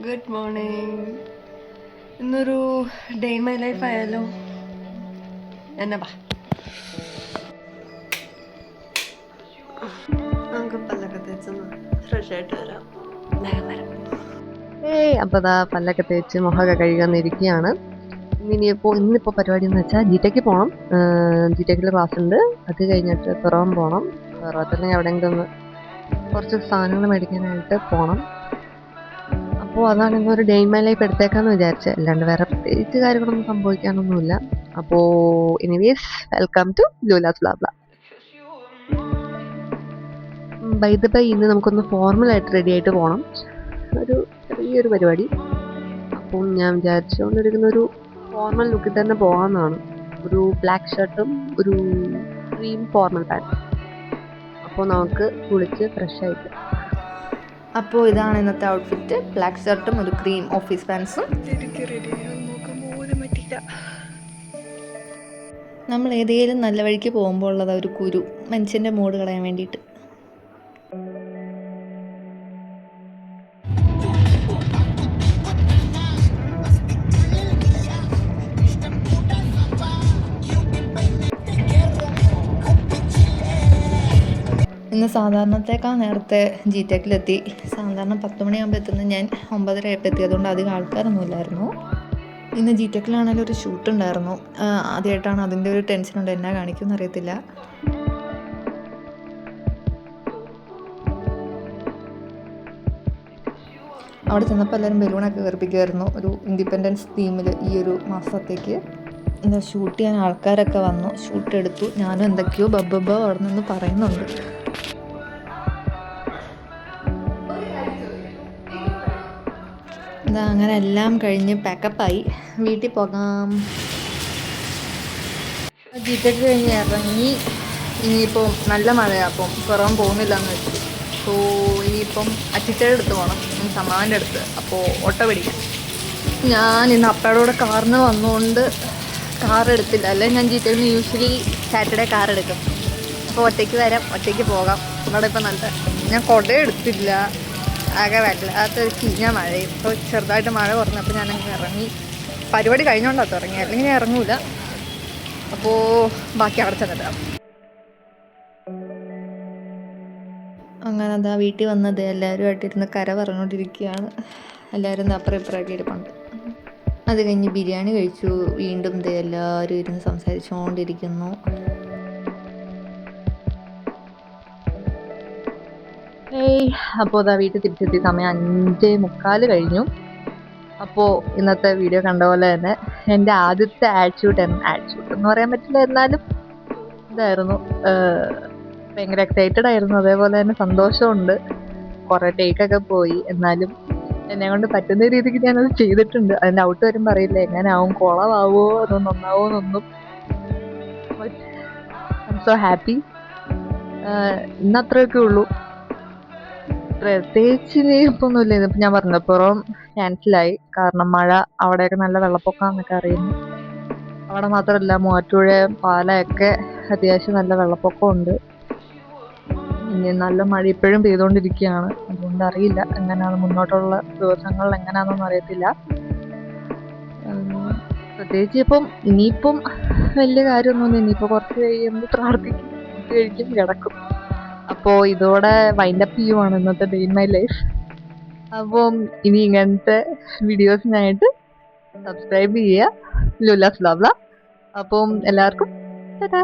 Good morning. ഇന്നൊരു day in my life ആയാലോ? എന്നാ ബാ നമുക്ക് പല്ലൊക്കെ തേച്ചൊന്ന് ഫ്രഷ് ആയിട്ട് വരാം. അപ്പോൾ അതാ പല്ലൊക്കെ തേച്ച് മുഖമൊക്കെ കഴുകാന്നിരിക്കുകയാണ്. ഇന്നിപ്പോൾ പരിപാടി എന്ന് വെച്ചാൽ ജിടെക്ക് പോകണം. ജിടെക്കിൽ ക്ലാസ് ഉണ്ട്. അത് കഴിഞ്ഞിട്ട് പിറവം പോകണം. പിറവത്തില്ലെങ്കിൽ എവിടെയെങ്കിലും ഒന്ന് കുറച്ച് സാധനങ്ങൾ മേടിക്കാനായിട്ട് പോകണം. അപ്പോൾ അതാണ് ഇന്നൊരു ഡേ ഇൻ മൈ ലൈഫ് എടുത്തേക്കാന്ന് വിചാരിച്ചത്. അല്ലാണ്ട് വേറെ പ്രത്യേകിച്ച് കാര്യങ്ങളൊന്നും സംഭവിക്കാനൊന്നുമില്ല. അപ്പോൾ anyways welcome to Lula's blabla. By the by ഇന്ന് നമുക്കൊന്ന് ഫോർമലായിട്ട് റെഡി ആയിട്ട് പോകണം. ഒരു ചെറിയൊരു പരിപാടി. അപ്പോൾ ഞാൻ വിചാരിച്ചുകൊണ്ടിരിക്കുന്ന ഒരു ഫോർമൽ ലുക്കിൽ തന്നെ പോകാമെന്നാണ്. ഒരു ബ്ലാക്ക് ഷർട്ടും ഒരു ക്രീം ഫോർമൽ പാൻറ്റും. അപ്പോൾ നമുക്ക് കുളിച്ച് ഫ്രഷ് ആയിട്ട്. അപ്പോൾ ഇതാണ് ഇന്നത്തെ ഔട്ട്ഫിറ്റ്. ബ്ലാക്ക് ഷർട്ടും ഒരു ക്രീം ഓഫീസ് പാൻസും. നമ്മൾ ഏതെങ്കിലും നല്ല വഴിക്ക് പോകുമ്പോൾ ഉള്ളത് ഒരു കുരു, മനുഷ്യൻ്റെ മൂഡ് കളയാൻ വേണ്ടിയിട്ട്. ഇന്ന് സാധാരണത്തേക്കാൾ നേരത്തെ ജിടെക്കിലെത്തി. സാധാരണ 10 മണിയാകുമ്പോൾ എത്തുന്നത് ഞാൻ 9:30 ആയപ്പോൾ എത്തി. അതുകൊണ്ട് അധികം ആൾക്കാരൊന്നും ഇല്ലായിരുന്നു. ഇന്ന് ജിടെക്കിലാണെങ്കിലും ഒരു ഷൂട്ട് ഉണ്ടായിരുന്നു. ആദ്യമായിട്ടാണ്, അതിൻ്റെ ഒരു ടെൻഷനുണ്ട്. എന്നാ കാണിക്കുമെന്ന് അറിയത്തില്ല. അവിടെ ചെന്നപ്പോൾ എല്ലാവരും ബലൂണൊക്കെ കയറിപ്പിക്കുമായിരുന്നു. ഒരു ഇൻഡിപെൻഡൻസ് തീമിൽ ഈ ഒരു മാസത്തേക്ക് എന്താ ഷൂട്ട് ചെയ്യാൻ ആൾക്കാരൊക്കെ വന്നു. ഷൂട്ട് എടുത്തു. ഞാനും എന്തൊക്കെയോ ബബ്ബ അവിടെ നിന്ന് പറയുന്നുണ്ട്. എന്താ അങ്ങനെ എല്ലാം കഴിഞ്ഞ് പാക്കപ്പായി വീട്ടിൽ പോകാം. ജിടെക്ക് കഴിഞ്ഞ് ഇറങ്ങി. ഇനിയിപ്പോൾ നല്ല മഴയാണ്. അപ്പം കുറവൻ പോകുന്നില്ല എന്ന് വെച്ചു. സോ ഇനിയിപ്പം അച്ചിച്ചയുടെ അടുത്ത് പോകണം, സമ്മാവിൻ്റെ അടുത്ത്. അപ്പോൾ ഓട്ടോ പിടിക്കാം. ഞാൻ ഇന്ന് അപ്പയുടെ കൂടെ കാറിന് വന്നുകൊണ്ട് കാർ എടുത്തില്ല. അല്ലെങ്കിൽ ഞാൻ ജിടെക്കിന് യൂഷ്വലി സാറ്റർഡേ കാർ എടുക്കും. അപ്പോൾ ഒറ്റയ്ക്ക് വരാം, ഒറ്റയ്ക്ക് പോകാം. ഇവിടെ ഇപ്പം നല്ല ഞാൻ കുട എടുത്തില്ല. ആകെ വല്ലാത്തൊരു ചീഞ്ഞ മഴയും. ഇപ്പോൾ ചെറുതായിട്ട് മഴ കുറഞ്ഞപ്പോൾ ഞാനങ്ങ് ഇറങ്ങി. പരിപാടി കഴിഞ്ഞുകൊണ്ടാണ് ഇറങ്ങി, അല്ലെങ്കിൽ ഞാൻ ഇറങ്ങൂല. അപ്പോൾ ബാക്കി അവിടെ ചെന്നിട്ടാണ്. അങ്ങനെ അതാ വീട്ടിൽ വന്നത് എല്ലാവരുമായിട്ടിരുന്ന് കര പറഞ്ഞുകൊണ്ടിരിക്കുകയാണ്. എല്ലാവരും അപ്പുറം ഇപ്പുറമൊക്കെ ഇരിപ്പുണ്ട്. അത് കഴിഞ്ഞ് ബിരിയാണി കഴിച്ചു. വീണ്ടും എല്ലാവരും ഇരുന്ന് സംസാരിച്ചുകൊണ്ടിരിക്കുന്നു. അപ്പോൾ അതാ വീട്ടിൽ തിരിച്ചെത്തി. സമയം 5:45 കഴിഞ്ഞു. അപ്പോൾ ഇന്നത്തെ വീഡിയോ കണ്ട പോലെ തന്നെ എൻ്റെ ആദ്യത്തെ ആഡ് ഷൂട്ട് എന്ന് പറയാൻ പറ്റില്ല, എന്നാലും ഇതായിരുന്നു. ഭയങ്കര എക്സൈറ്റഡ് ആയിരുന്നു. അതേപോലെ തന്നെ സന്തോഷമുണ്ട്. കുറേ ടേക്കൊക്കെ പോയി. എന്നാലും എന്നെ കൊണ്ട് പറ്റുന്ന രീതിക്ക് ഞാനത് ചെയ്തിട്ടുണ്ട്. അതിൻ്റെ ഔട്ട് വരുമ്പോൾ അറിയില്ല എങ്ങനെയാവും, കുളമാവോ അതോ നന്നാവോ എന്നൊന്നും. I'm so happy. ഇന്നത്രയൊക്കെ ഉള്ളൂ. പ്രത്യേകിച്ച് ഇപ്പം ഒന്നുമില്ല. ഇതിപ്പോൾ ഞാൻ പറഞ്ഞപ്പുറം ക്യാൻസലായി. കാരണം മഴ, അവിടെയൊക്കെ നല്ല വെള്ളപ്പൊക്കമാണെന്നൊക്കെ അറിയുന്നു. അവിടെ മാത്രമല്ല, മൂവാറ്റുപുഴ പാലയൊക്കെ അത്യാവശ്യം നല്ല വെള്ളപ്പൊക്കമുണ്ട്. ഇനി നല്ല മഴ ഇപ്പോഴും പെയ്തുകൊണ്ടിരിക്കുകയാണ്. അതുകൊണ്ട് അറിയില്ല എങ്ങനെയാണ് മുന്നോട്ടുള്ള ദിവസങ്ങളിൽ എങ്ങനെയാണെന്നൊന്നും അറിയത്തില്ല. പ്രത്യേകിച്ച് ഇനിയിപ്പം വലിയ കാര്യമൊന്നുമില്ല. ഇനിയിപ്പോൾ കുറച്ച് കഴിയുമ്പോൾ പ്രാർത്ഥിക്കും, കഴിക്കും, കിടക്കും. അപ്പോൾ ഇതോടെ വൈൻഡപ്പ് ചെയ്യുവാണ് ഇന്നത്തെ ഡേ ഇൻ മൈ ലൈഫ്. അപ്പം ഇനി ഇങ്ങനത്തെ വീഡിയോസിനായിട്ട് സബ്സ്ക്രൈബ് ചെയ്യുക, ലൂലാസ് ബ്ലാബ്ല. അപ്പം എല്ലാവർക്കും ടാറ്റാ.